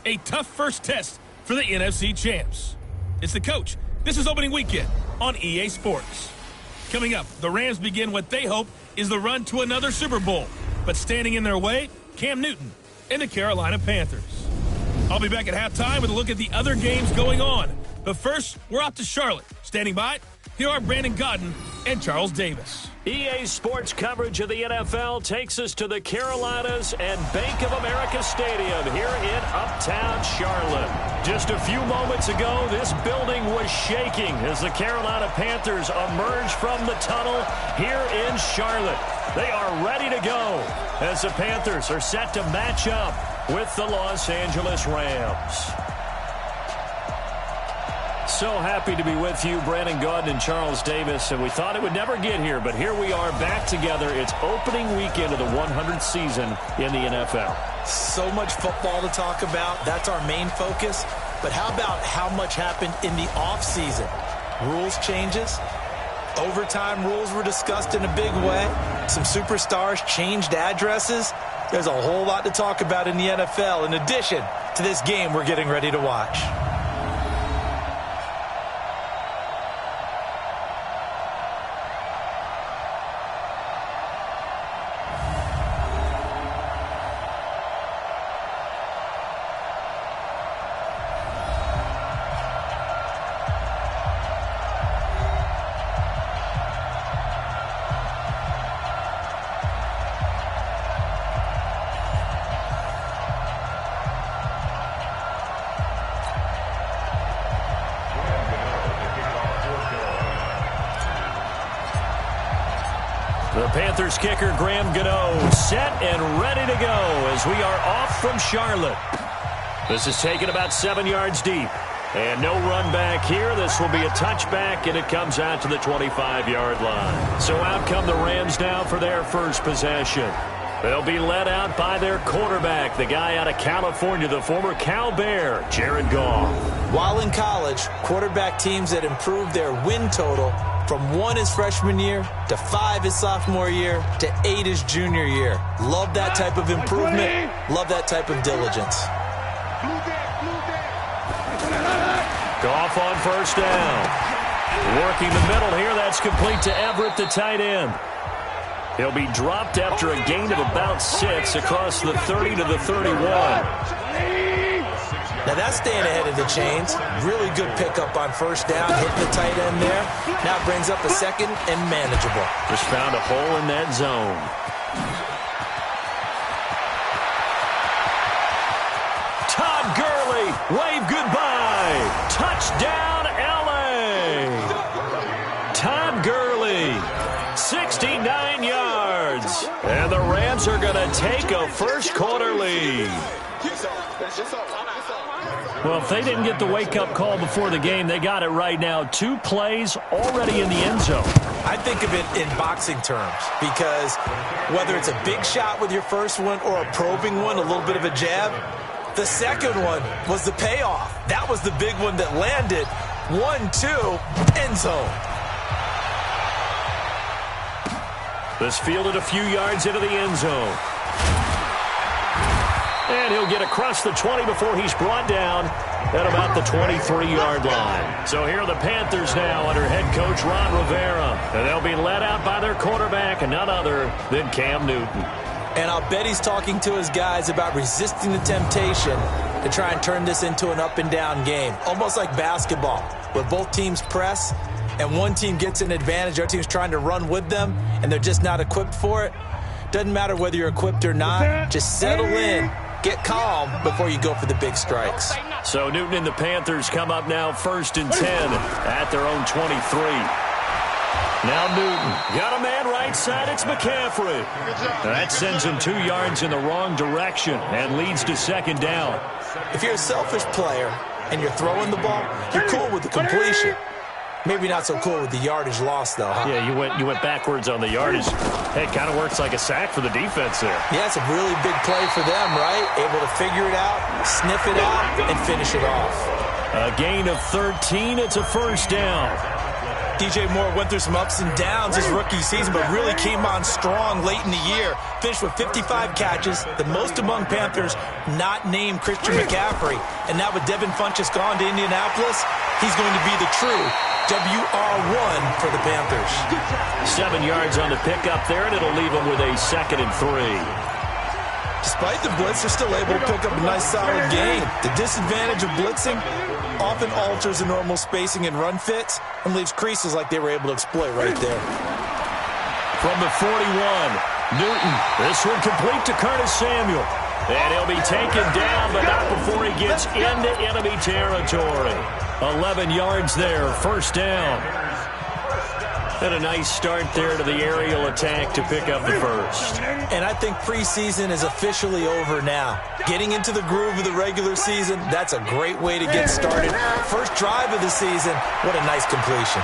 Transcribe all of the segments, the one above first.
A tough first test for the NFC champs. It's the coach. This is opening weekend on EA Sports. Coming up, the Rams begin what they hope is the run to another Super Bowl. But standing in their way, Cam Newton and the Carolina Panthers. I'll be back at halftime with a look at the other games going on. But first, we're out to Charlotte. Standing by, here are Brandon Godden and Charles Davis. EA Sports coverage of the NFL takes us to the Carolinas and Bank of America Stadium here in Uptown Charlotte. Just a few moments ago, this building was shaking as the Carolina Panthers emerge from the tunnel here in Charlotte. They are ready to go as the Panthers are set to match up with the Los Angeles Rams. So happy to be with you, Brandon Gaudin and Charles Davis. And we thought it would never get here, but here we are back together. It's opening weekend of the 100th season in the NFL. So much football to talk about. That's our main focus. But how about how much happened in the offseason? Rules changes. Overtime rules were discussed in a big way. Some superstars changed addresses. There's a whole lot to talk about in the NFL in addition to this game we're getting ready to watch. The Panthers kicker, Graham Gano, set and ready to go as we are off from Charlotte. This is taken about 7 yards deep. And no run back here. This will be a touchback, and it comes out to the 25-yard line. So out come the Rams now for their first possession. They'll be led out by their quarterback, the guy out of California, the former Cal Bear, Jared Goff. While in college, quarterback teams that improved their win total from 1 his freshman year to 5 his sophomore year to 8 his junior year. Love that type of improvement. Love that type of diligence. Goff on first down. Working the middle here. That's complete to Everett, the tight end. He'll be dropped after a gain of about 6 across the 30 to the 31. Now that's staying ahead of the chains. Really good pickup on first down, hitting the tight end there. Now it brings up a second and manageable. Just found a hole in that zone. Todd Gurley, wave goodbye. Touchdown, L.A. Todd Gurley, 69 yards. And the Rams are going to take a first quarter lead. Well, if they didn't get the wake-up call before the game, they got it right now. 2 plays already in the end zone. I think of it in boxing terms because whether it's a big shot with your first one or a probing one, a little bit of a jab, the second one was the payoff. That was the big one that landed. 1-2, end zone. This fielded a few yards into the end zone. And he'll get across the 20 before he's brought down at about the 23-yard line. So here are the Panthers now under head coach Ron Rivera. And they'll be led out by their quarterback, and none other than Cam Newton. And I'll bet he's talking to his guys about resisting the temptation to try and turn this into an up-and-down game. Almost like basketball, where both teams press, and one team gets an advantage, our team's trying to run with them, and they're just not equipped for it. Doesn't matter whether you're equipped or not. Just settle in. Get calm before you go for the big strikes. So Newton and the Panthers come up now 1st and 10 at their own 23. Now Newton. Got a man right side. It's McCaffrey. That sends him 2 yards in the wrong direction and leads to second down. If you're a selfish player and you're throwing the ball, you're cool with the completion. Maybe not so cool with the yardage loss, though, huh? Yeah, you went backwards on the yardage. Hey, it kind of works like a sack for the defense there. Yeah, it's a really big play for them, right? Able to figure it out, sniff it out, and finish it off. A gain of 13. It's a first down. DJ Moore went through some ups and downs his rookie season, but really came on strong late in the year. finished with 55 catches, the most among Panthers not named Christian McCaffrey. And now with Devin Funchess gone to Indianapolis, he's going to be the true WR1 for the Panthers. 7 yards on the pickup there, and it'll leave him with a 2nd and 3. Despite the blitz, they're still able to pick up a nice solid gain. The disadvantage of blitzing often alters the normal spacing and run fits and leaves creases like they were able to exploit right there. From the 41, Newton. This one complete to Curtis Samuel. And he'll be taken down, but not before he gets into enemy territory. 11 yards there, first down. And a nice start there to the aerial attack to pick up the first. And I think preseason is officially over now. Getting into the groove of the regular season, that's a great way to get started. First drive of the season, what a nice completion.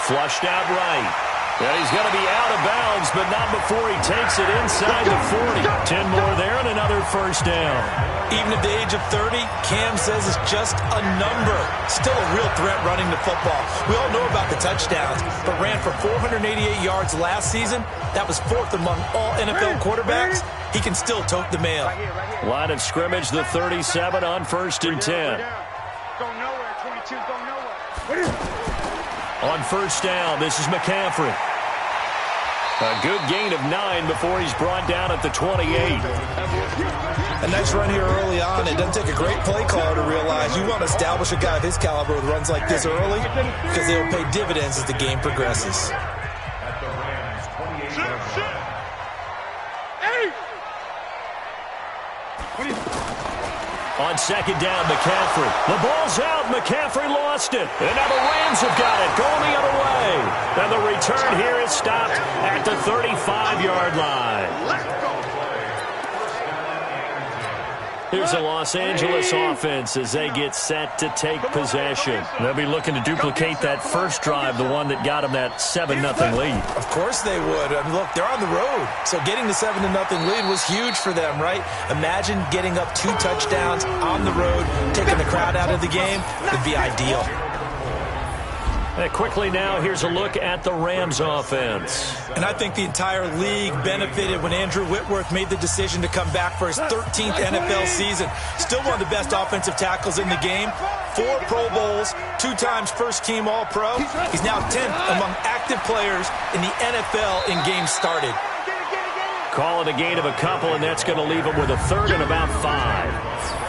Flushed out right. And he's going to be out of bounds, but not before he takes it inside the 40. 10 more there and another first down. Even at the age of 30, Cam says it's just a number. Still a real threat running the football. We all know about the touchdowns, but ran for 488 yards last season. That was 4th among all NFL quarterbacks. He can still tote the mail. Line of scrimmage, the 37 on 1st and 10. Go nowhere, 22, go nowhere. On first down, this is McCaffrey. A good gain of 9 before he's brought down at the 28. A nice run here early on. It doesn't take a great play caller to realize you want to establish a guy of his caliber with runs like this early because they will pay dividends as the game progresses. On 2nd down, McCaffrey. The ball's out. McCaffrey lost it. And now the Rams have got it going the other way. And the return here is stopped at the 35-yard line. Here's the Los Angeles offense as they get set to take possession. They'll be looking to duplicate that first drive, the one that got them that 7-0 lead. Of course they would. I mean, look, they're on the road. So getting the 7-0 lead was huge for them, right? Imagine getting up 2 touchdowns on the road, taking the crowd out of the game would be ideal. And quickly now, here's a look at the Rams offense. And I think the entire league benefited when Andrew Whitworth made the decision to come back for his 13th NFL season. Still one of the best offensive tackles in the game. 4 Pro Bowls, 2 times first-team All-Pro. He's now 10th among active players in the NFL in games started. Call it a gain of a couple, and that's going to leave him with a 3rd and about 5.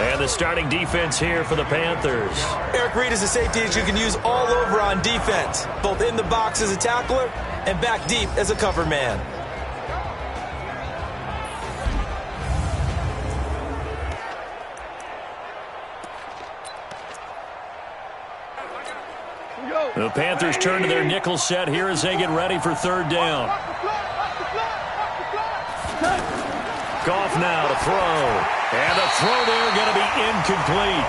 And the starting defense here for the Panthers. Eric Reid is a safety that you can use all over on defense, both in the box as a tackler and back deep as a cover man. The Panthers turn to their nickel set here as they get ready for 3rd down. Goff now to throw. And the throw there going to be incomplete.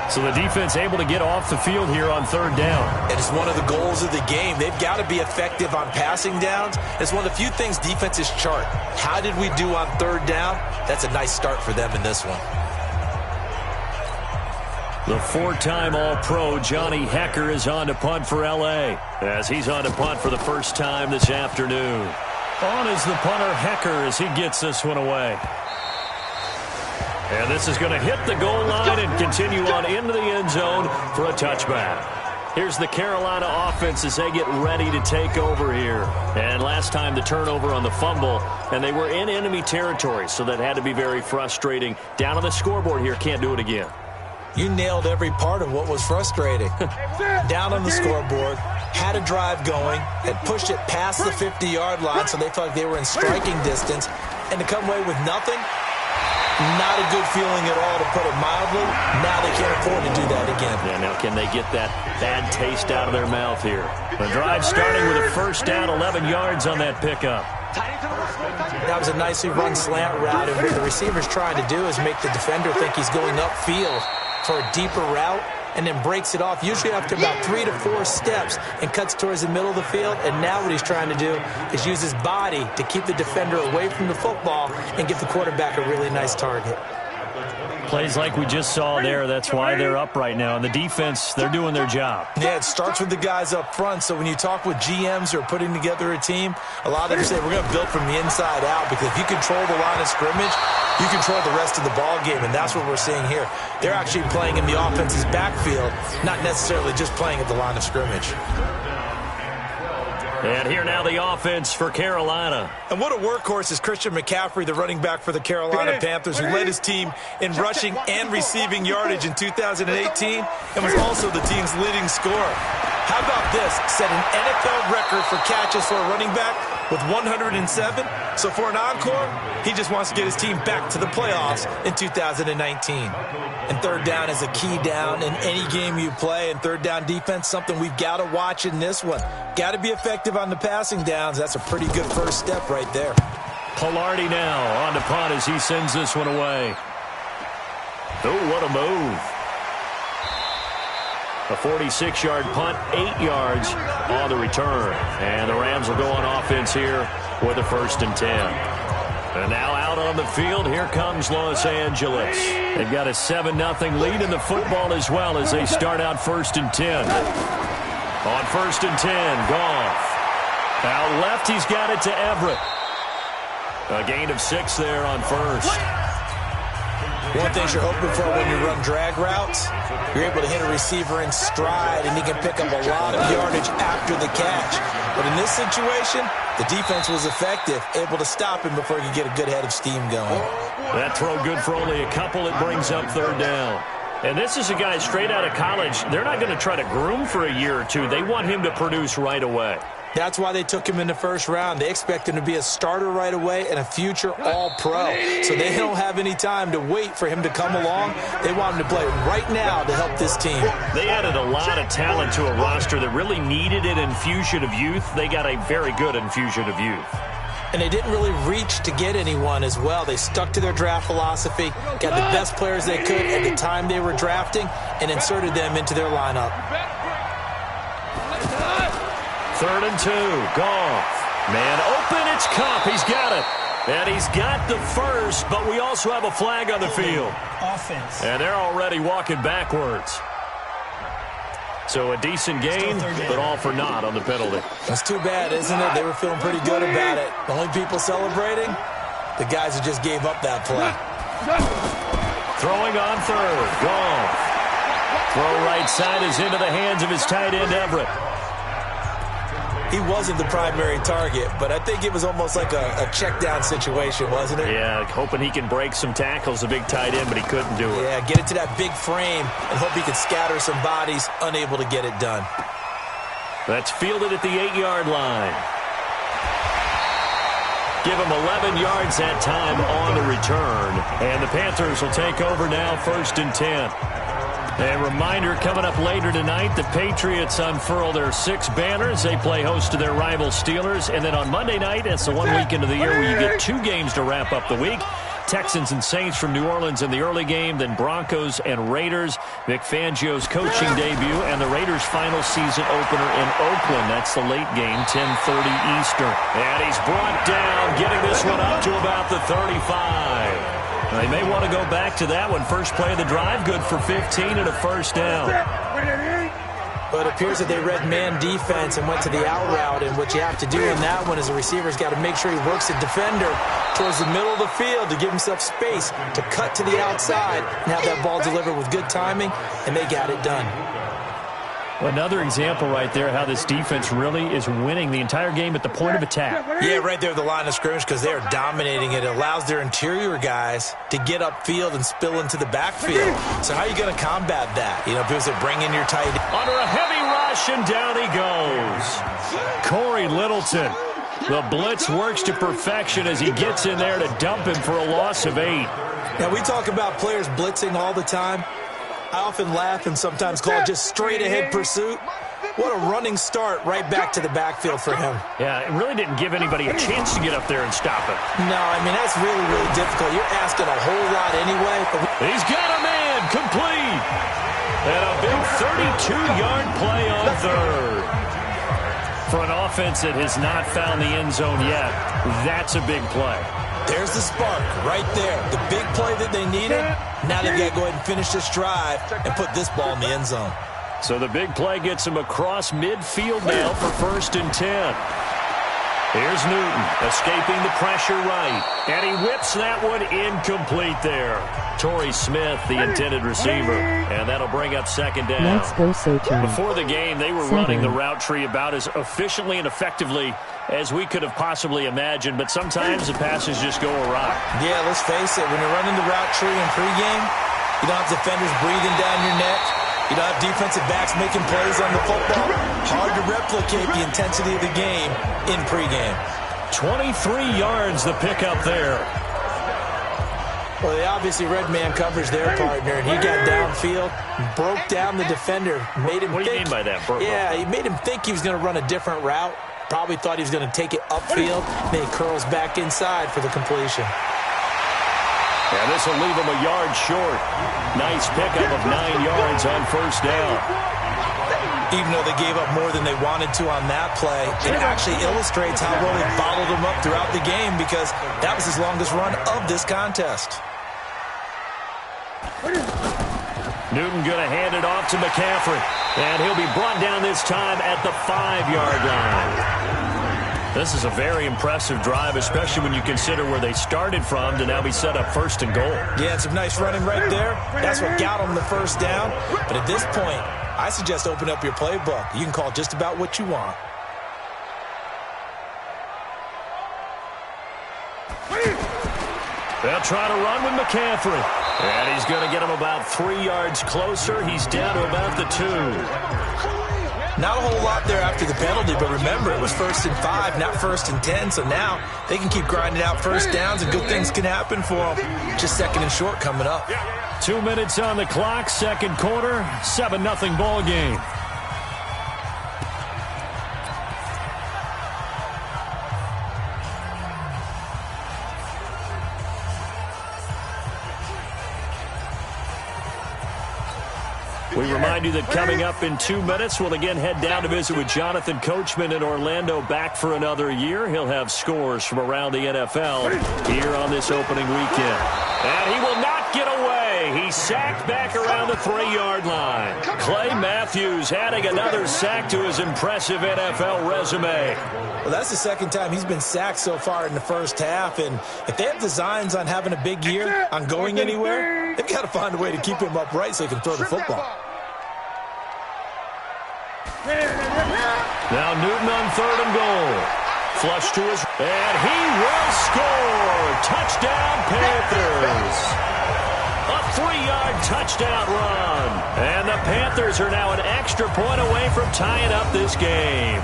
So the defense able to get off the field here on 3rd down. It is one of the goals of the game. They've got to be effective on passing downs. It's one of the few things defenses chart. How did we do on 3rd down? That's a nice start for them in this one. The 4-time All-Pro Johnny Hecker is on to punt for L.A. as he's on to punt for the first time this afternoon. On is the punter Hecker as he gets this one away. And this is going to hit the goal line and continue on into the end zone for a touchback. Here's the Carolina offense as they get ready to take over here. And last time the turnover on the fumble, and they were in enemy territory, so that had to be very frustrating. Down on the scoreboard here, can't do it again. You nailed every part of what was frustrating. Down on the scoreboard, had a drive going, had pushed it past the 50-yard line so they felt like they were in striking distance, and to come away with nothing, not a good feeling at all, to put it mildly. Now they can't afford to do that again. Yeah, now can they get that bad taste out of their mouth here? The drive starting with a first down, 11 yards on that pickup. That was a nicely run slant route, and what the receiver's trying to do is make the defender think he's going upfield for a deeper route, and then breaks it off, usually after about 3 to 4 steps, and cuts towards the middle of the field. And now what he's trying to do is use his body to keep the defender away from the football and give the quarterback a really nice target. Plays like we just saw there, that's why they're up right now. And the defense, they're doing their job. Yeah, it starts with the guys up front. So when you talk with GMs who are putting together a team, a lot of them say we're going to build from the inside out, because if you control the line of scrimmage, you control the rest of the ball game, and that's what we're seeing here. They're actually playing in the offense's backfield, not necessarily just playing at the line of scrimmage. And here now the offense for Carolina. And what a workhorse is Christian McCaffrey, the running back for the Carolina Panthers, who led his team in rushing and receiving yardage in 2018 and was also the team's leading scorer. How about this? Set an NFL record for catches for a running back with 107. So for an encore, he just wants to get his team back to the playoffs in 2019. And third down is a key down in any game you play. And third down defense, something we've got to watch in this one. Got to be effective on the passing downs. That's a pretty good first step right there. Pilardi now on the punt as he sends this one away. Oh, what a move. A 46-yard punt, 8 yards on the return. And the Rams will go on offense here with a 1st and 10. And now out on the field, here comes Los Angeles. They've got a 7-0 lead in the football as well as they start out 1st and 10. On 1st and 10, Goff. Out left, he's got it to Everett. A gain of 6 there on 1st. One thing you're hoping for when you run drag routes, you're able to hit a receiver in stride, and he can pick up a lot of yardage after the catch. But in this situation, the defense was effective, able to stop him before he could get a good head of steam going. That throw good for only a couple. It brings up 3rd down. And this is a guy straight out of college. They're not going to try to groom for a year or two. They want him to produce right away. That's why they took him in the 1st round. They expect him to be a starter right away and a future All-Pro. So they don't have any time to wait for him to come along. They want him to play right now to help this team. They added a lot of talent to a roster that really needed an infusion of youth. They got a very good infusion of youth. And they didn't really reach to get anyone as well. They stuck to their draft philosophy, got the best players they could at the time they were drafting, and inserted them into their lineup. 3rd and 2, Goff. Man open, it's Cup. He's got it. And he's got the 1st, but we also have a flag on the field. Offense. And they're already walking backwards. So a decent gain, but all for naught on the penalty. That's too bad, isn't it? They were feeling pretty good about it. The only people celebrating, the guys who just gave up that play. Throwing on 3rd, Goff. Throw right side is into the hands of his tight end, Everett. He wasn't the primary target, but I think it was almost like a check down situation, wasn't it? Yeah, hoping he can break some tackles, a big tight end, but he couldn't do it. Yeah, get it to that big frame and hope he can scatter some bodies, unable to get it done. That's fielded at the 8-yard line. Give him 11 yards that time on the return. And the Panthers will take over now, 1st and 10. A reminder, coming up later tonight, the Patriots unfurl their 6 banners. They play host to their rival Steelers. And then on Monday night, it's the one weekend of the year where you get 2 games to wrap up the week. Texans and Saints from New Orleans in the early game, then Broncos and Raiders. Vic Fangio's coaching debut, and the Raiders' final season opener in Oakland. That's the late game, 10:30 Eastern. And he's brought down, getting this one up to about the 35. They may want to go back to that one. First play of the drive, good for 15 and a 1st down. But it appears that they read man defense and went to the out route, and what you have to do in that one is the receiver's got to make sure he works the defender towards the middle of the field to give himself space to cut to the outside and have that ball delivered with good timing, and they got it done. Another example right there how this defense really is winning the entire game at the point of attack. Yeah, right there at the line of scrimmage, because they are dominating it. It allows their interior guys to get upfield and spill into the backfield. So how are you going to combat that? You know, because they bring in your tight end. Under a heavy rush, and down he goes. Corey Littleton. The blitz works to perfection as he gets in there to dump him for a loss of 8. Now, we talk about players blitzing all the time. I often laugh and sometimes call it just straight-ahead pursuit. What a running start right back to the backfield for him. Yeah, it really didn't give anybody a chance to get up there and stop it. No, I mean, that's really, really difficult. You're asking a whole lot anyway. He's got a man, complete. And a big 32-yard play on 3rd. For an offense that has not found the end zone yet, that's a big play. There's the spark right there. The big play that they needed. Now they've got to go ahead and finish this drive and put this ball in the end zone. So the big play gets him across midfield now for 1st and 10. Here's Newton escaping the pressure right. And he whips that one incomplete there. Torrey Smith, the intended receiver. And that'll bring up 2nd down. Let's go, Sojourn. Before the game, they were running the route tree about as efficiently and effectively as we could have possibly imagined. But sometimes the passes just go awry. Yeah, let's face it. When you're running the route tree in pregame, you don't have defenders breathing down your neck. You don't have defensive backs making plays on the football. Hard to replicate the intensity of the game in pregame. 23 yards the pickup there. Well, they obviously read man coverage their partner, and he got downfield, broke down the defender, made him What do you think, mean by that? Yeah, he made him think he was going to run a different route. Probably thought he was going to take it upfield. Then he curls back inside for the completion. And this will leave him a yard short. Nice pickup of 9 yards on 1st down. Even though they gave up more than they wanted to on that play, it actually illustrates how well they followed him up throughout the game because that was his longest run of this contest. Newton going to hand it off to McCaffrey. And he'll be brought down this time at the 5-yard line. This is a very impressive drive, especially when you consider where they started from to now be set up 1st and goal. Yeah, some nice running right there. That's what got them the 1st down. But at this point, I suggest open up your playbook. You can call just about what you want. They'll try to run with McCaffrey. And he's going to get him about 3 yards closer. He's down to about the 2. Not a whole lot there after the penalty, but remember, it was 1st and 5, not 1st and 10, so now they can keep grinding out 1st downs and good things can happen for them. Just 2nd and short coming up. 2 minutes on the clock, 2nd quarter, 7-0 ball game. We remind you that coming up in 2 minutes, we'll again head down to visit with Jonathan Coachman in Orlando, back for another year. He'll have scores from around the NFL here on this opening weekend. And he will not get away. He's sacked back around the 3-yard line. Clay Matthews adding another sack to his impressive NFL resume. Well, that's the 2nd time he's been sacked so far in the 1st half. And if they have designs on having a big year, on going anywhere, they've got to find a way to keep him upright so he can throw the football. Now Newton on 3rd and goal. Flush to his... And he will score! Touchdown, Panthers! A 3-yard touchdown run. And the Panthers are now an extra point away from tying up this game.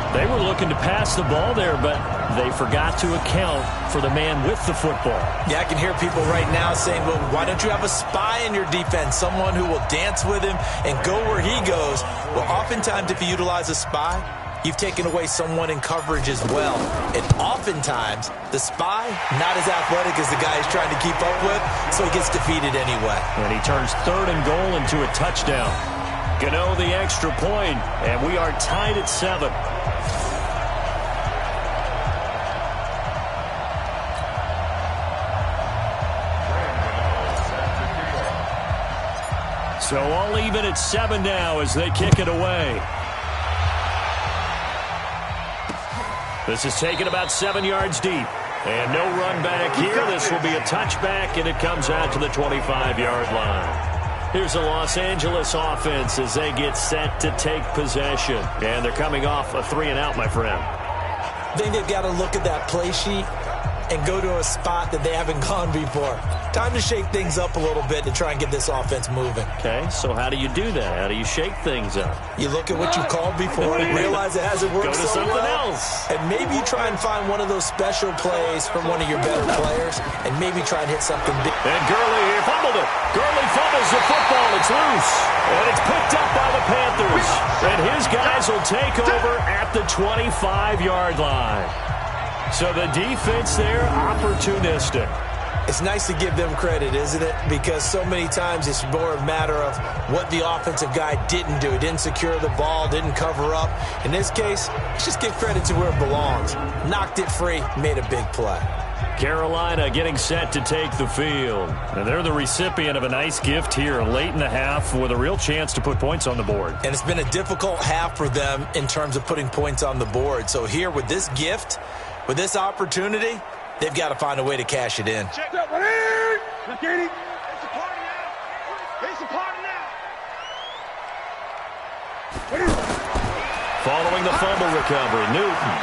They were looking to pass the ball there, but they forgot to account for the man with the football. Yeah, I can hear people right now saying, well, why don't you have a spy in your defense, someone who will dance with him and go where he goes? Well, oftentimes if you utilize a spy, you've taken away someone in coverage as well. And oftentimes, the spy, not as athletic as the guy he's trying to keep up with, so he gets defeated anyway. And he turns 3rd and goal into a touchdown. Gano the extra point, and we are tied at 7. So all even at 7 now as they kick it away. This is taken about 7 yards deep. And no run back here. This will be a touchback, and it comes out to the 25-yard line. Here's the Los Angeles offense as they get set to take possession. And they're coming off a 3-and-out, my friend. I think they've got to look at that play sheet and go to a spot that they haven't gone before. Time to shake things up a little bit to try and get this offense moving. Okay, so how do you do that? How do you shake things up? You look at what you called before and realize it hasn't worked so so something well. else. And maybe you try and find one of those special plays from one of your better players and maybe try and hit something big. And Gurley here fumbled it. Gurley fumbles the football. It's loose. And it's picked up by the Panthers. And his guys will take over at the 25-yard line. So the defense there, opportunistic. It's nice to give them credit, isn't it? Because so many times it's more a matter of what the offensive guy didn't do. He didn't secure the ball, didn't cover up. In this case, let's just give credit to where it belongs. Knocked it free, made a big play. Carolina getting set to take the field. And they're the recipient of a nice gift here late in the half with a real chance to put points on the board. And it's been a difficult half for them in terms of putting points on the board. So here with this gift, with this opportunity, they've got to find a way to cash it in. Check that one in. Look at him. It's a party now. It's a party now. Following the fumble recovery, Newton.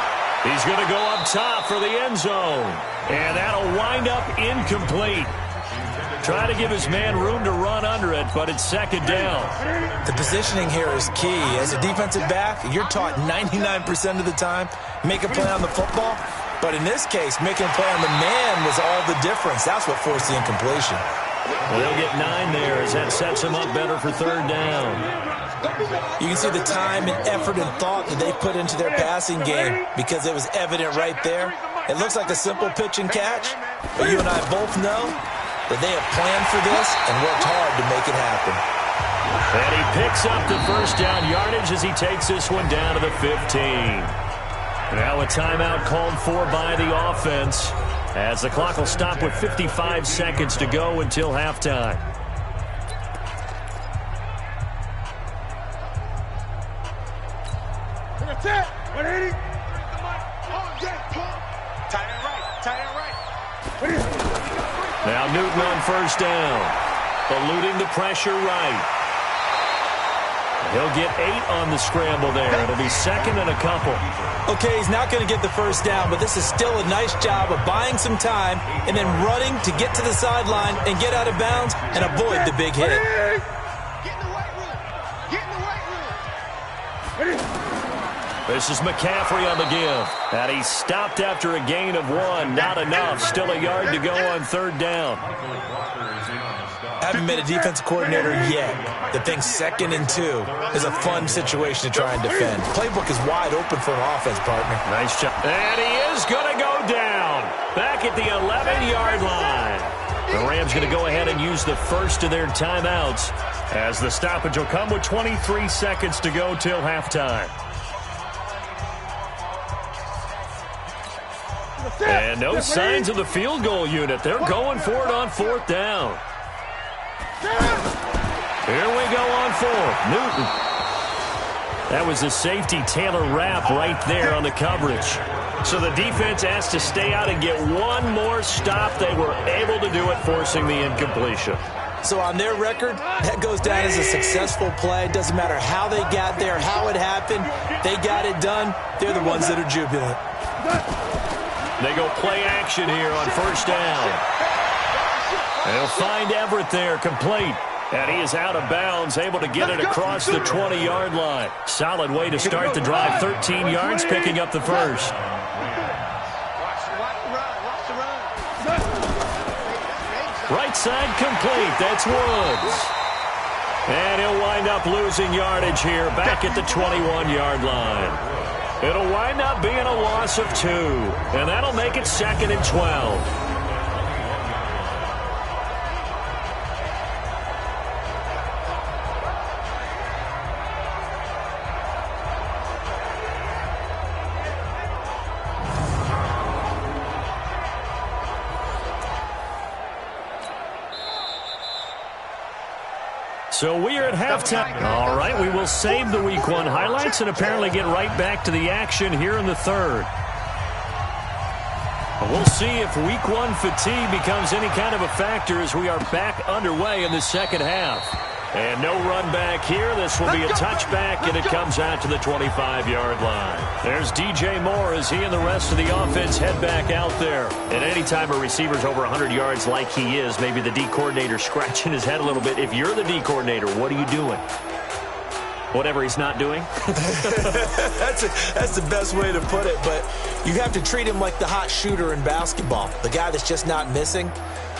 He's going to go up top for the end zone. And that'll wind up incomplete. Trying to give his man room to run under it, but it's second down. The positioning here is key. As a defensive back, you're taught 99% of the time, make a play on the football. But in this case, making a play on the man was all the difference. That's what forced the incompletion. Well, they'll get 9 there as that sets them up better for third down. You can see the time and effort and thought that they put into their passing game because it was evident right there. It looks like a simple pitch and catch, but you and I both know that they have planned for this and worked hard to make it happen. And he picks up the first down yardage as he takes this one down to the 15. Now a timeout called for by the offense as the clock will stop with 55 seconds to go until halftime. That's it. 180. Oh, yeah, tight end right. Tight end right. Now Newton on first down. Eluding the pressure right. He'll get 8 on the scramble there. It'll be second and a couple. Okay, he's not going to get the first down, but this is still a nice job of buying some time and then running to get to the sideline and get out of bounds and avoid the big hit. Get in the right room. Get in the right room. This is McCaffrey on the give. And he stopped after a gain of 1. Not enough. Still a yard to go on third down. I haven't been a defensive coordinator yet that thinks 2nd and 2 is a fun situation to try and defend. Playbook is wide open for an offense, partner. Nice job. And he is going to go down. Back at the 11-yard line. The Rams going to go ahead and use the first of their timeouts as the stoppage will come with 23 seconds to go till halftime. And no signs of the field goal unit. They're going for it on fourth down. Here we go on fourth. Newton. That was the safety Taylor Rapp right there on the coverage. So the defense has to stay out and get one more stop. They were able to do it, forcing the incompletion. So on their record, that goes down as a successful play. Doesn't matter how they got there, how it happened. They got it done. They're the ones that are jubilant. They go play action here on first down. They'll find Everett there, complete. And he is out of bounds, able to get it across the 20-yard line. Solid way to start the drive. 13 yards, picking up the first. Right side complete. That's Woods. And he'll wind up losing yardage here back at the 21-yard line. It'll wind up being a loss of 2. And that'll make it 2nd and 12. So we are at halftime. All right, we will save the Week 1 highlights and apparently get right back to the action here in the third. We'll see if Week 1 fatigue becomes any kind of a factor as we are back underway in the second half. And no run back here. This will be a touchback, and it comes out to the 25-yard line. There's DJ Moore as he and the rest of the offense head back out there. And anytime a receiver's over 100 yards like he is, maybe the D coordinator scratching his head a little bit. If you're the D coordinator, what are you doing? Whatever he's not doing? That's the best way to put it, but you have to treat him like the hot shooter in basketball, the guy that's just not missing.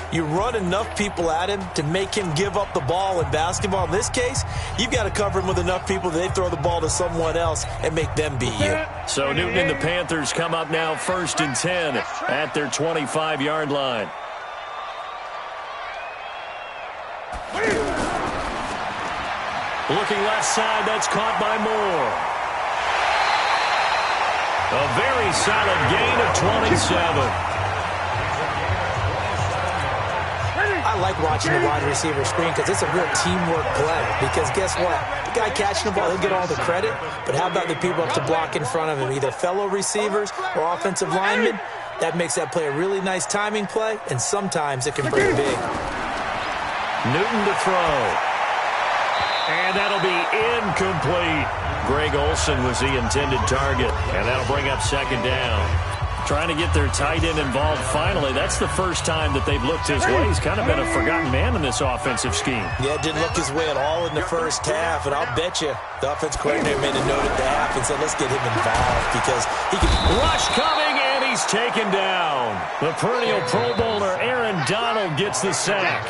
You run enough people at him to make him give up the ball in basketball. In this case, you've got to cover him with enough people that they throw the ball to someone else and make them beat you. So Newton and the Panthers come up now 1st and 10 at their 25-yard line. Looking left side, that's caught by Moore. A very solid gain of 27. I like watching the wide receiver screen because it's a real teamwork play. Because guess what? The guy catching the ball, he'll get all the credit. But how about the people up to block in front of him, either fellow receivers or offensive linemen? That makes that play a really nice timing play, and sometimes it can break big. Newton to throw. And that'll be incomplete. Greg Olsen was the intended target, and that'll bring up second down. Trying to get their tight end involved finally. That's the first time that they've looked his way. He's kind of been a forgotten man in this offensive scheme. Yeah, didn't look his way at all in the first half, and I'll bet you the offense coordinator made a note at the half and said, let's get him involved because he can... Rush coming, and he's taken down. The perennial Pro Bowler Aaron Donald gets the sack.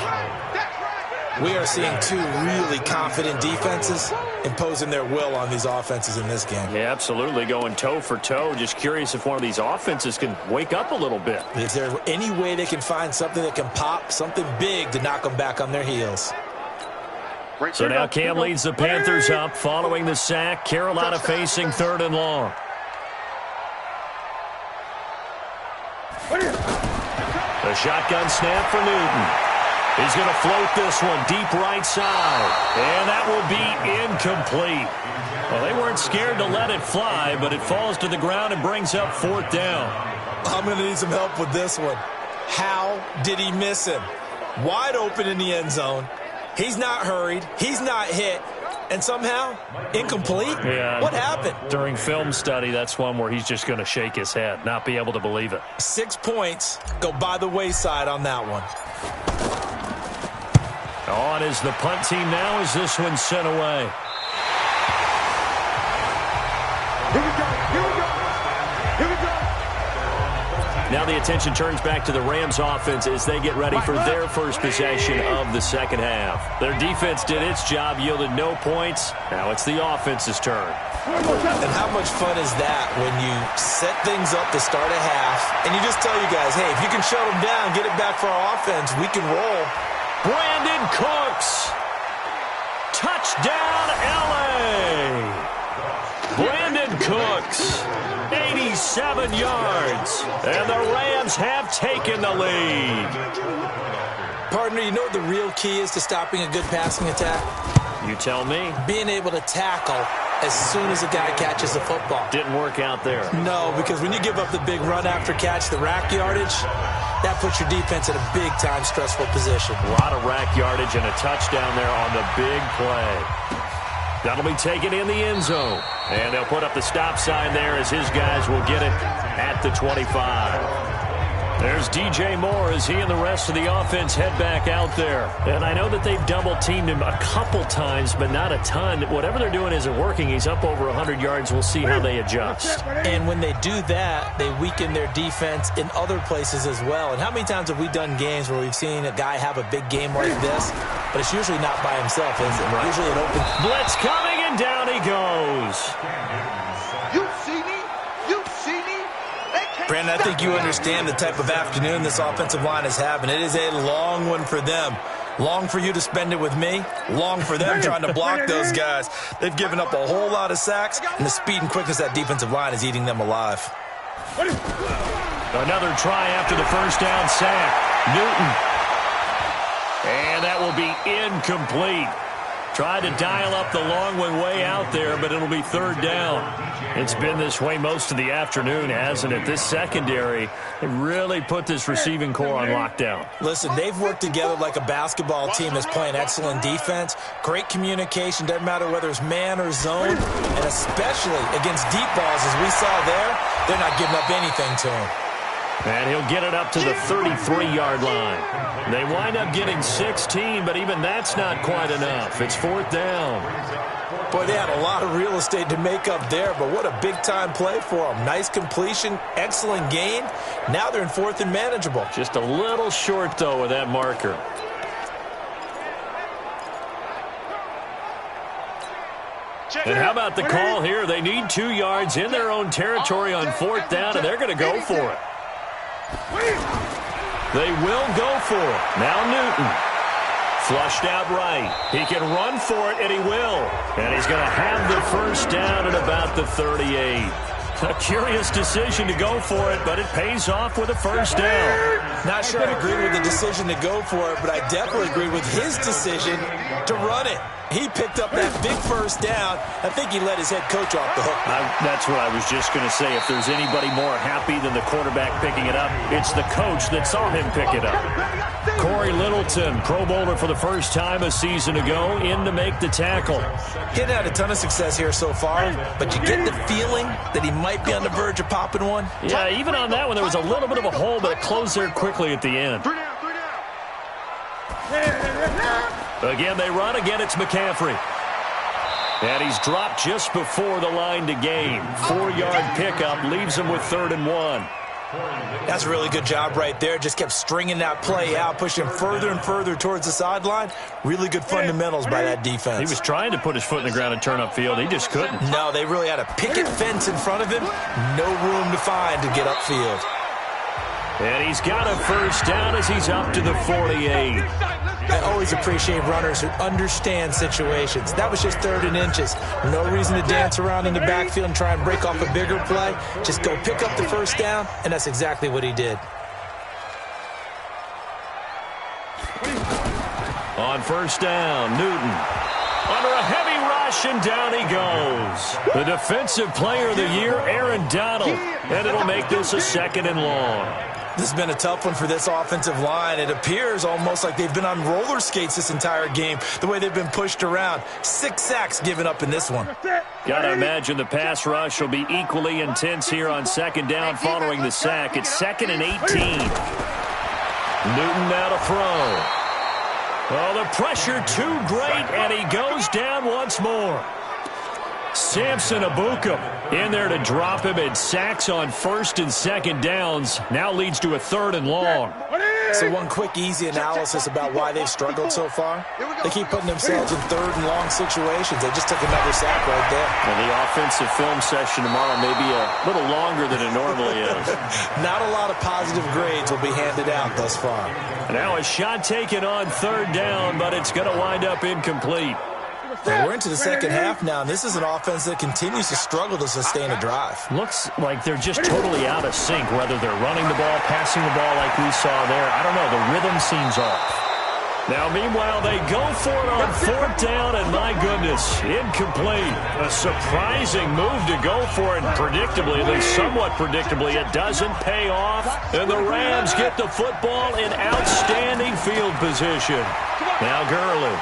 We are seeing two really confident defenses imposing their will on these offenses in this game. Yeah, absolutely, going toe for toe. Just curious if one of these offenses can wake up a little bit. Is there any way they can find something that can pop, something big to knock them back on their heels? So now Cam leads the Panthers up following the sack. Carolina facing 3rd and long. The shotgun snap for Newton. He's going to float this one deep right side. And that will be incomplete. Well, they weren't scared to let it fly, but it falls to the ground and brings up 4th down. I'm going to need some help with this one. How did he miss him? Wide open in the end zone. He's not hurried. He's not hit. And somehow, incomplete? Yeah. What happened? During film study, that's one where he's just going to shake his head, not be able to believe it. 6 points go by the wayside on that one. On is the punt team now as this one's sent away. Here we go. Here we go. Here we go. Now the attention turns back to the Rams offense as they get ready for their first possession of the second half. Their defense did its job, yielded no points. Now it's the offense's turn. And how much fun is that when you set things up to start a half and you just tell you guys, hey, if you can shut them down, get it back for our offense, we can roll. Brandon Cooks. Touchdown, L.A. Brandon Cooks, 87 yards. And the Rams have taken the lead. Partner, you know what the real key is to stopping a good passing attack? You tell me. Being able to tackle as soon as a guy catches the football. Didn't work out there. No, because when you give up the big run after catch, the rack yardage, that puts your defense in a big-time stressful position. A lot of rack yardage and a touchdown there on the big play. That'll be taken in the end zone. And they'll put up the stop sign there as his guys will get it at the 25. There's DJ Moore as he and the rest of the offense head back out there. And I know that they've double-teamed him a couple times, but not a ton. Whatever they're doing isn't working. He's up over 100 yards. We'll see how they adjust. And when they do that, they weaken their defense in other places as well. And how many times have we done games where we've seen a guy have a big game like this, but it's usually not by himself, is it? Right. Usually it opens. Blitz coming, and down he goes. You see me? You see me? Brandon, I think you understand the type of afternoon this offensive line is having. It is a long one for them. Long for you to spend it with me. Long for them trying to block those guys. They've given up a whole lot of sacks, and the speed and quickness of that defensive line is eating them alive. Another try after the first down sack. Newton. And that will be incomplete. Tried to dial up the long one way out there, but it'll be 3rd down. It's been this way most of the afternoon, hasn't it? This secondary, they really put this receiving core on lockdown. Listen, they've worked together like a basketball team that's playing excellent defense. Great communication, doesn't matter whether it's man or zone. And especially against deep balls, as we saw there, they're not giving up anything to him. And he'll get it up to the 33-yard line. They wind up getting 16, but even that's not quite enough. It's 4th down. Boy, they had a lot of real estate to make up there, but what a big-time play for them. Nice completion, excellent gain. Now they're in 4th and manageable. Just a little short, though, with that marker. And how about the call here? They need 2 yards in their own territory on 4th down, and they're going to go for it. They will go for it. Now Newton. Flushed out right. He can run for it, and he will. And he's going to have the first down at about the 38. A curious decision to go for it, but it pays off with a first down. Not sure I agree with the decision to go for it, but I definitely agree with his decision to run it. He picked up that big first down. I think he let his head coach off the hook. That's what I was just going to say. If there's anybody more happy than the quarterback picking it up, it's the coach that saw him pick it up. Corey Littleton, Pro Bowler for the first time a season ago, in to make the tackle. He hadn't had a ton of success here so far, but you get the feeling that he might be on the verge of popping one. Yeah, even on that one, there was a little bit of a hole, but it closed there quickly at the end. Again, they run. Again, it's McCaffrey. And he's dropped just before the line to gain. 4-yard pickup leaves him with 3rd and 1. That's a really good job right there. Just kept stringing that play out, pushing him further and further towards the sideline. Really good fundamentals by that defense. He was trying to put his foot in the ground and turn upfield. He just couldn't. No, they really had a picket fence in front of him. No room to find to get upfield. And he's got a first down as he's up to the 48. I always appreciate runners who understand situations. That was just 3rd and inches. No reason to dance around in the backfield and try and break off a bigger play. Just go pick up the first down, and that's exactly what he did. On first down, Newton. Under a heavy rush, and down he goes. The Defensive Player of the Year, Aaron Donald. And it'll make this a 2nd and long. This has been a tough one for this offensive line. It appears almost like they've been on roller skates this entire game, the way they've been pushed around. 6 sacks given up in this one. Got to imagine the pass rush will be equally intense here on 2nd down following the sack. It's 2nd and 18. Newton now to throw. Oh, the pressure too great, and he goes down once more. Samson Abuka in there to drop him, and sacks on 1st and 2nd downs now leads to a 3rd and long. So one quick, easy analysis about why they've struggled so far. They keep putting themselves in 3rd and long situations. They just took another sack right there. And the offensive film session tomorrow may be a little longer than it normally is. Not a lot of positive grades will be handed out thus far. Now a shot taken on 3rd down, but it's going to wind up incomplete. And we're into the 2nd half now, and this is an offense that continues to struggle to sustain a drive. Looks like they're just totally out of sync, whether they're running the ball, passing the ball like we saw there. I don't know. The rhythm seems off. Now, meanwhile, they go for it on 4th down, and my goodness, incomplete. A surprising move to go for it, and predictably, at least somewhat predictably, it doesn't pay off. And the Rams get the football in outstanding field position. Now Gurley.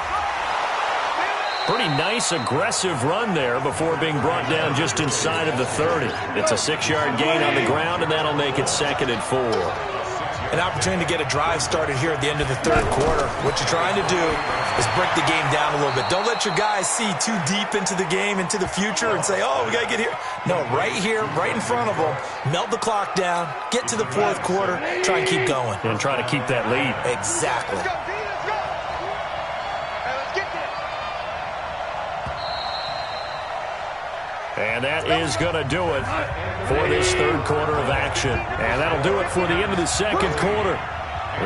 Pretty nice, aggressive run there before being brought down just inside of the 30. It's a 6-yard gain on the ground, and that'll make it 2nd and 4. An opportunity to get a drive started here at the end of the 3rd quarter. What you're trying to do is break the game down a little bit. Don't let your guys see too deep into the game, into the future, and say, oh, we got to get here. No, right here, right in front of them, melt the clock down, get to the 4th quarter, try and keep going. And try to keep that lead. Exactly. And that is going to do it for this 3rd quarter of action. And that'll do it for the end of the 2nd quarter.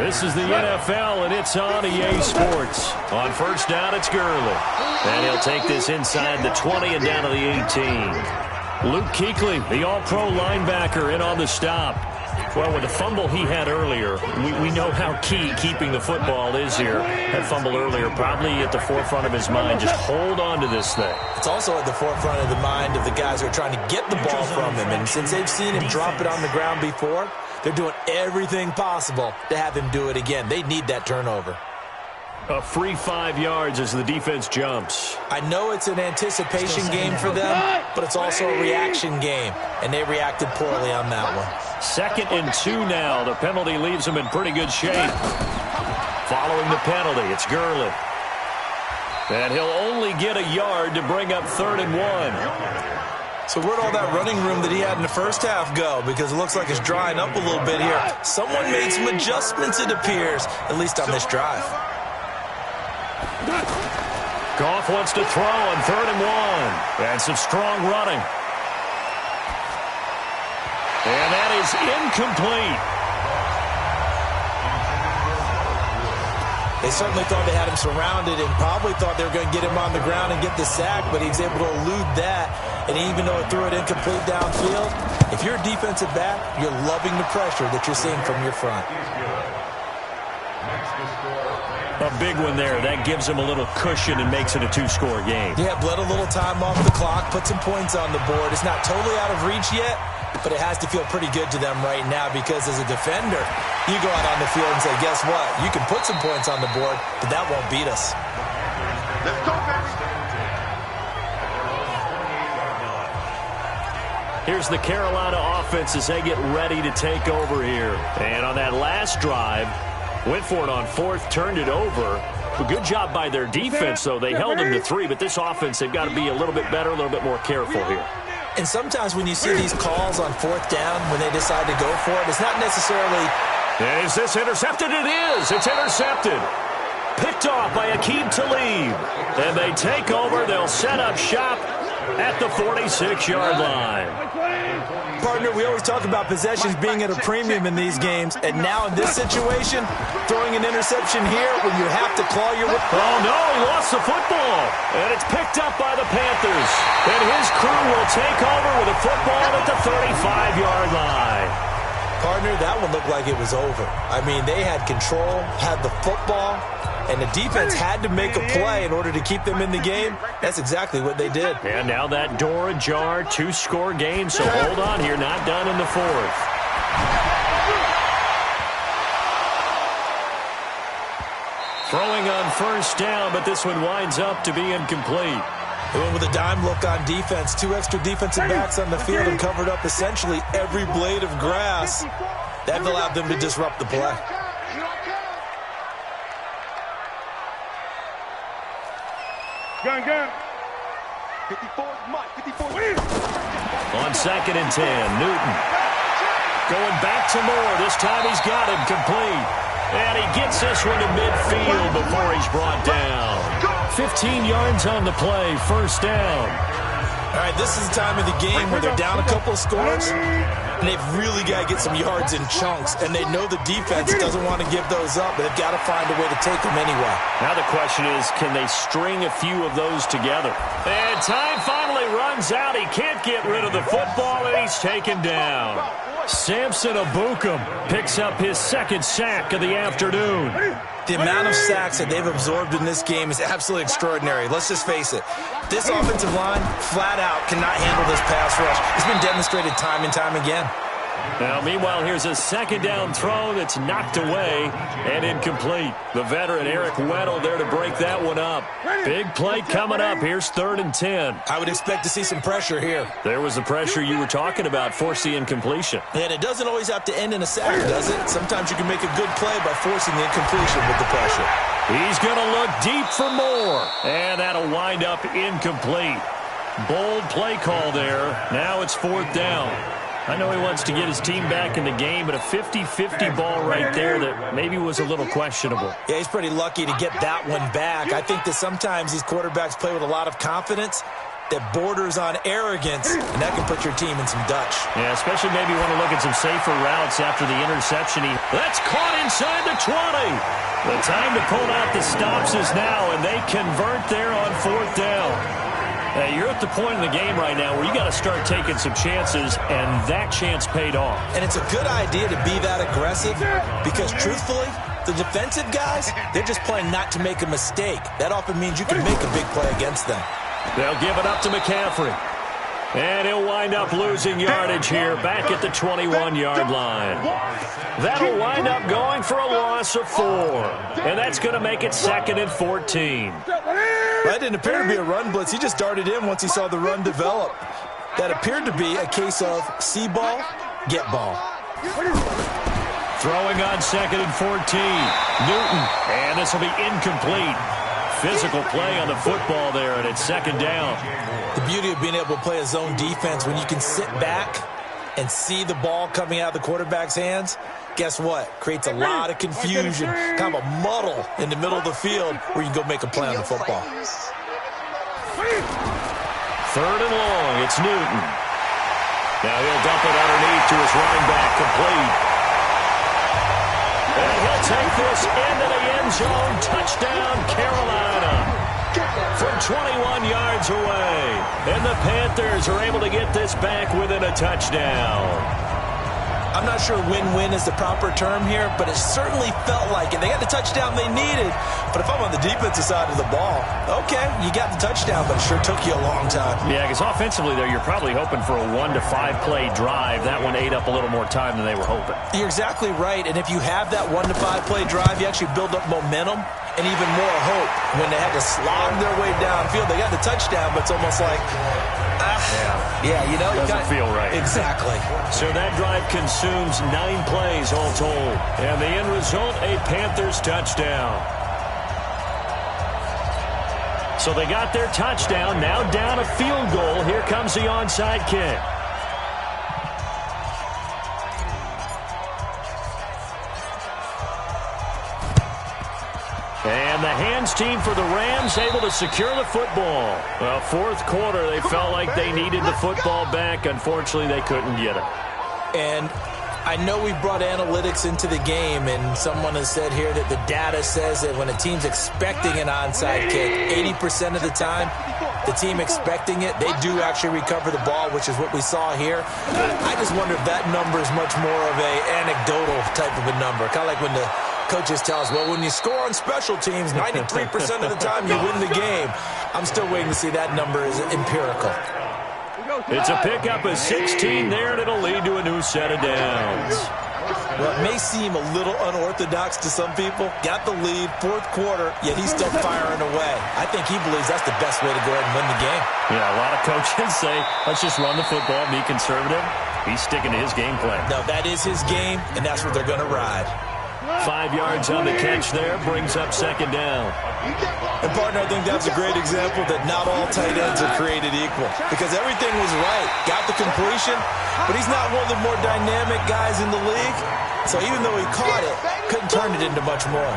This is the NFL, and it's on EA Sports. On 1st down, it's Gurley. And he'll take this inside the 20 and down to the 18. Luke Kuechly, the all-pro linebacker, in on the stop. Well, with the fumble he had earlier, we know how key keeping the football is here. That fumble earlier probably at the forefront of his mind. Just hold on to this thing. It's also at the forefront of the mind of the guys who are trying to get the ball from him. And since they've seen him drop it on the ground before, they're doing everything possible to have him do it again. They need that turnover. A free 5 yards as the defense jumps. I know it's an anticipation game for them, but it's also a reaction game, and they reacted poorly on that one. 2nd and 2 now. The penalty leaves them in pretty good shape. Following the penalty, it's Gurley. And he'll only get a yard to bring up 3rd and 1. So where'd all that running room that he had in the first half go? Because it looks like it's drying up a little bit here. Someone made some adjustments, it appears, at least on this drive. Goff wants to throw on 3rd and 1. And some strong running. And that is incomplete. They certainly thought they had him surrounded and probably thought they were going to get him on the ground and get the sack, but he was able to elude that. And even though it threw it incomplete downfield, if you're a defensive back, you're loving the pressure that you're seeing from your front. A big one there. That gives him a little cushion and makes it a 2-score game. Yeah, bled a little time off the clock, put some points on the board. It's not totally out of reach yet, but it has to feel pretty good to them right now because as a defender, you go out on the field and say, guess what? You can put some points on the board, but that won't beat us. Let's go, baby. Here's the Carolina offense as they get ready to take over here. And on that last drive, went for it on 4th, turned it over. A good job by their defense, though. They held them to 3, but this offense, they've got to be a little bit better, a little bit more careful here. And sometimes when you see these calls on 4th down, when they decide to go for it, it's not necessarily... Is this intercepted? It is. It's intercepted. Picked off by Akeem Talib. And they take over. They'll set up shop at the 46-yard line. Partner, we always talk about possessions being at a premium in these games, and now in this situation, throwing an interception here when you have to claw your way. Oh, no, he lost the football, and it's picked up by the Panthers. And his crew will take over with a football at the 35-yard line. Partner, that one looked like it was over. I mean, they had control, had the football, and the defense had to make a play in order to keep them in the game. That's exactly what they did. And now that door ajar, 2-score game, so hold on here, not done in the 4th. Throwing on 1st down, but this one winds up to be incomplete. They went with a dime look on defense, 2 extra defensive backs on the field and covered up essentially every blade of grass. That allowed them to disrupt the play. Gun. 54 Mike. 54 win. On 2nd and 10, Newton. Going back to Moore. This time he's got him complete. And he gets this one to midfield before he's brought down. 15 yards on the play, 1st down. All right, this is the time of the game where they're down a couple of scores, and they've really got to get some yards in chunks, and they know the defense doesn't want to give those up, but they've got to find a way to take them anyway. Now the question is, can they string a few of those together? And time finally runs out. He can't get rid of the football, and he's taken down. Samson Abukum picks up his 2nd sack of the afternoon. The amount of sacks that they've absorbed in this game is absolutely extraordinary. Let's just face it. This offensive line, flat out, cannot handle this pass rush. It's been demonstrated time and time again. Now, meanwhile, here's a 2nd down throw that's knocked away and incomplete. The veteran Eric Weddle there to break that one up. Big play coming up. Here's 3rd and 10. I would expect to see some pressure here. There was the pressure you were talking about, force the incompletion. And it doesn't always have to end in a sack, does it? Sometimes you can make a good play by forcing the incompletion with the pressure. He's going to look deep for more. And that'll wind up incomplete. Bold play call there. Now it's 4th down. I know he wants to get his team back in the game, but a 50-50 ball right there that maybe was a little questionable. Yeah, he's pretty lucky to get that one back. I think that sometimes these quarterbacks play with a lot of confidence that borders on arrogance, and that can put your team in some Dutch. Yeah, especially maybe you want to look at some safer routes after the interception. That's caught inside the 20. The time to pull out the stops is now, and they convert there on 4th down. You're at the point in the game right now where you got to start taking some chances, and that chance paid off. And it's a good idea to be that aggressive because, truthfully, the defensive guys, they're just playing not to make a mistake. That often means you can make a big play against them. They'll give it up to McCaffrey. And he'll wind up losing yardage here back at the 21-yard line. That'll wind up going for a loss of 4. And that's going to make it 2nd and 14. That didn't appear to be a run blitz. He just darted in once he saw the run develop. That appeared to be a case of see ball, get ball. Throwing on 2nd and 14. Newton. And this will be incomplete. Physical play on the football there, and it's 2nd down. The beauty of being able to play a zone defense when you can sit back and see the ball coming out of the quarterback's hands, guess what? Creates a lot of confusion, kind of a muddle in the middle of the field where you can go make a play on the football. 3rd and long, it's Newton. Now he'll dump it underneath to his running back, complete. And he'll take this into the end zone. Touchdown, Carolina. From 21 yards away. And the Panthers are able to get this back within a touchdown. I'm not sure win-win is the proper term here, but it certainly felt like it. They got the touchdown they needed. But if I'm on the defensive side of the ball, okay, you got the touchdown, but it sure took you a long time. Yeah, because offensively, there, you're probably hoping for a 1 to 5 play drive. That one ate up a little more time than they were hoping. You're exactly right. And if you have that 1 to 5 play drive, you actually build up momentum and even more hope. When they had to slog their way downfield, they got the touchdown, but it's almost like, yeah, you know, doesn't feel right. Exactly. So that drive consumes 9 plays all told. And the end result, a Panthers touchdown. So they got their touchdown, now down a field goal. Here comes the onside kick. And the hands team for the Rams able to secure the football. Well, fourth quarter, they felt like they needed the football back. Unfortunately, they couldn't get it. And I know we brought analytics into the game, and someone has said here that the data says that when a team's expecting an onside kick, 80% of the time, the team expecting it, they do actually recover the ball, which is what we saw here. I just wonder if that number is much more of a anecdotal type of a number. Kind of like when the coaches tell us, well, when you score on special teams, 93% of the time you win the game. I'm still waiting to see that number is empirical. It's a pickup of 16 there, and it'll lead to a new set of downs. Well, it may seem a little unorthodox to some people. Got the lead, fourth quarter, yet he's still firing away. I think he believes that's the best way to go ahead and win the game. Yeah, a lot of coaches say, let's just run the football, be conservative. He's sticking to his game plan. No, that is his game, and that's what they're going to ride. 5 yards on the catch there, brings up second down. And, partner, I think that's a great example that not all tight ends are created equal. Because everything was right. Got the completion, but he's not one of the more dynamic guys in the league. So even though he caught it, couldn't turn it into much more.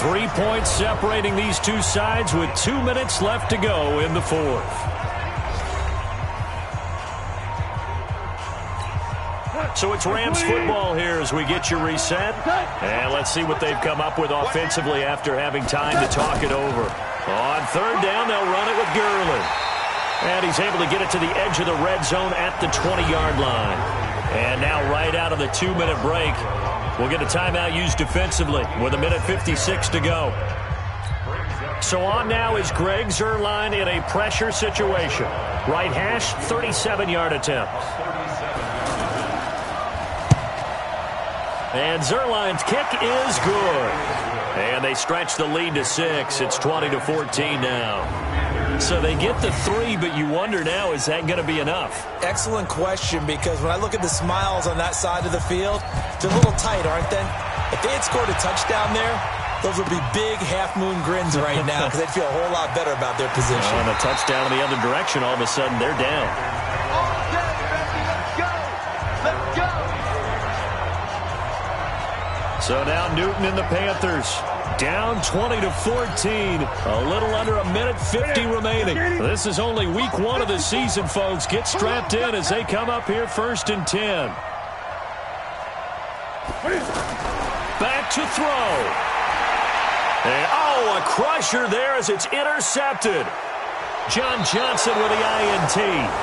3 points separating these two sides with 2 minutes left to go in the fourth. So it's Rams football here as we get you reset. And let's see what they've come up with offensively after having time to talk it over. On third down, they'll run it with Gurley. And he's able to get it to the edge of the red zone at the 20-yard line. And now right out of the 2-minute break, we'll get a timeout used defensively with 1:56 to go. So on now is Greg Zuerlein in a pressure situation. Right hash, 37-yard attempt. And Zuerlein's kick is good. And they stretch the lead to 6. It's 20-14 now. So they get the 3, but you wonder now, is that going to be enough? Excellent question, because when I look at the smiles on that side of the field, they're a little tight, aren't they? If they had scored a touchdown there, those would be big half-moon grins right now because they'd feel a whole lot better about their position. And a touchdown in the other direction, all of a sudden they're down. So now Newton and the Panthers down 20-14. A little under 1:50 remaining. This is only week 1 of the season, folks. Get strapped in as they come up here 1st and 10. Back to throw. And, a crusher there as it's intercepted. John Johnson with the INT.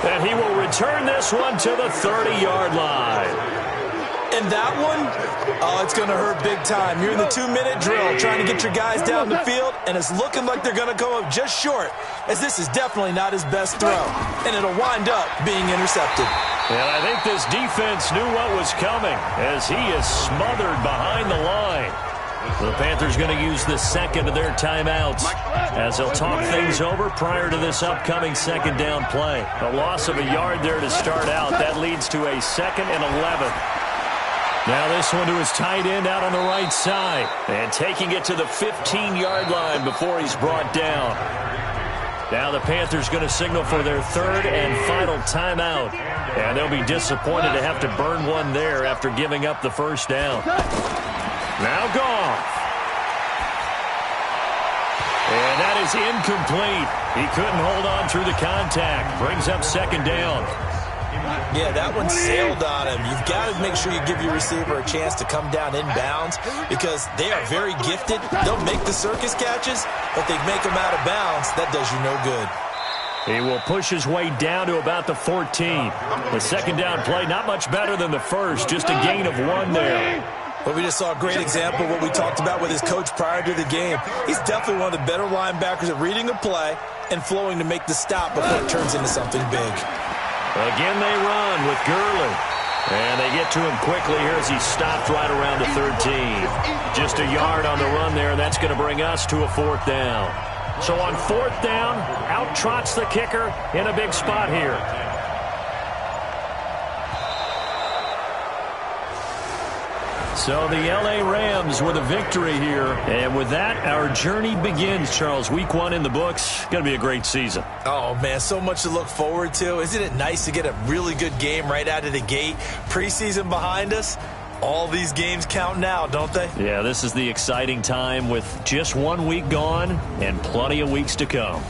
And he will return this one to the 30-yard line. And that one, it's going to hurt big time. You're in the 2-minute drill trying to get your guys down the field, and it's looking like they're going to come up just short, as this is definitely not his best throw. And it'll wind up being intercepted. And I think this defense knew what was coming as he is smothered behind the line. The Panthers going to use the second of their timeouts as they'll talk things over prior to this upcoming second down play. A loss of a yard there to start out. That leads to a 2nd and 11. Now this one to his tight end out on the right side. And taking it to the 15-yard line before he's brought down. Now the Panthers going to signal for their 3rd and final timeout. And they'll be disappointed to have to burn one there after giving up the first down. Now Goff. And that is incomplete. He couldn't hold on through the contact. Brings up 2nd down. Yeah, that one sailed on him. You've got to make sure you give your receiver a chance to come down inbounds because they are very gifted. They'll make the circus catches, but they make them out of bounds. That does you no good. He will push his way down to about the 14. The second down play, not much better than the first, just a gain of 1 there. But we just saw a great example of what we talked about with his coach prior to the game. He's definitely one of the better linebackers at reading a play and flowing to make the stop before it turns into something big. Again, they run with Gurley. And they get to him quickly here as he stopped right around the 13. Just a yard on the run there, and that's going to bring us to a 4th down. So on 4th down, out trots the kicker in a big spot here. So the L.A. Rams with a victory here. And with that, our journey begins, Charles. Week 1 in the books. Going to be a great season. Oh, man, so much to look forward to. Isn't it nice to get a really good game right out of the gate? Preseason behind us. All these games count now, don't they? Yeah, this is the exciting time with just 1 week gone and plenty of weeks to come.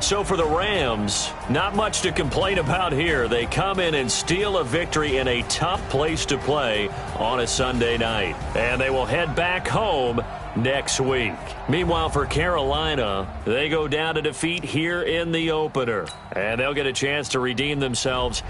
So for the Rams, not much to complain about here. They come in and steal a victory in a tough place to play on a Sunday night. And they will head back home next week. Meanwhile, for Carolina, they go down to defeat here in the opener. And they'll get a chance to redeem themselves.